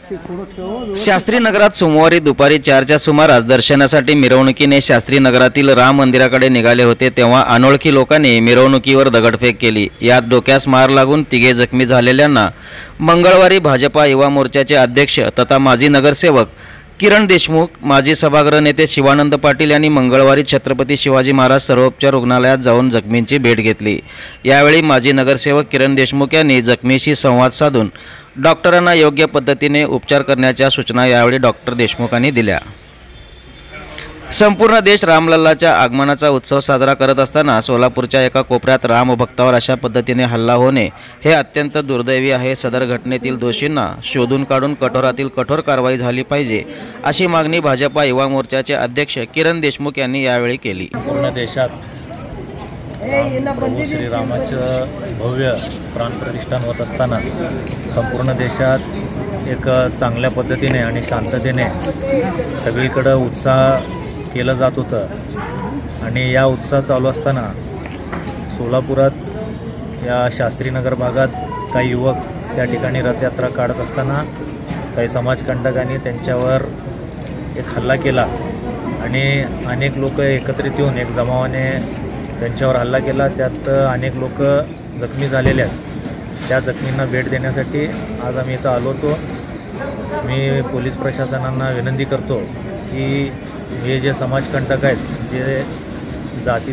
शास्त्री नगरात सोमवारी दुपारी 4च्या सुमारास दर्शनासाठी मिरवणुकीने शास्त्री नगरातील राम मंदिराकडे निघाले होते, तेव्हा अनोळखी लोकांनी मिरवणुकीवर दगडफेक केली। यात डोक्यास मार लागून तिघे जखमी झालेल्यांना मंगळवारी भाजपा युवा मोर्चाचे अध्यक्ष तथा माजी नगरसेवक किरण देशमुख, माजी सभागृह नेते शिवानंद पाटील यांनी मंगळवारी छत्रपती शिवाजी महाराज सर्वोपचार रुग्णालयात जाऊन जखमींची भेट घेतली। यावेळी माजी नगरसेवक किरण देशमुख यांनी जखमीशी संवाद साधून डॉक्टरांना योग्य पद्धतीने उपचार करण्याच्या सूचना यावेळी डॉक्टर देशमुखांनी दिल्या। संपूर्ण देश रामलल्लाच्या आगमनाचा उत्सव साजरा करत असताना सोलापूरच्या एका कोपऱ्यात रामभक्तावर अशा पद्धतीने हल्ला होणे हे अत्यंत दुर्दैवी आहे। सदर घटनेतील दोषींना शोधून काढून कठोरातील कठोर कारवाई झाली पाहिजे, अशी मागणी भाजपा युवा मोर्चाचे अध्यक्ष किरण देशमुख यांनी यावेळी केली। पूर्ण देशात प्रभू श्रीरामाचं भव्य प्राणप्रतिष्ठान होत असताना संपूर्ण देशात एक चांगल्या पद्धतीने आणि शांततेने सगळीकडे उत्साह केलं जात होतं आणि या उत्साह चालू असताना सोलापुरात या शास्त्रीनगर भागात काही युवक त्या ठिकाणी रथयात्रा काढत असताना काही समाजकंटकांनी त्यांच्यावर एक हल्ला केला आणि अनेक लोक एकत्रित येऊन एक जमावाने त्यांच्यावर हल्ला केला। त्यात अनेक लोक जखमी झालेले आहेत। त्या जखमींना भेट देण्यासाठी आज आम्ही इथं आलो होतो। मी पोलीस प्रशासनांना विनंती करतो की हे जे समाजकंटक आहेत, जे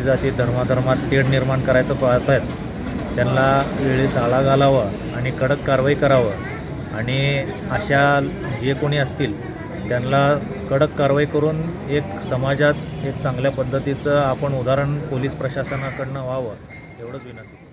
जाती धर्मात तेढ निर्माण करायचं पाहत आहेत, त्यांना वेळेस आळा घालावा आणि कडक कारवाई करावं आणि अशा जे कोणी असतील त्यांना कडक कारवाई करून एक समाजात एक चांगल्या पद्धतीचं आपण उदाहरण पोलीस प्रशासनाकडनं व्हावं, एवढंच विनंती।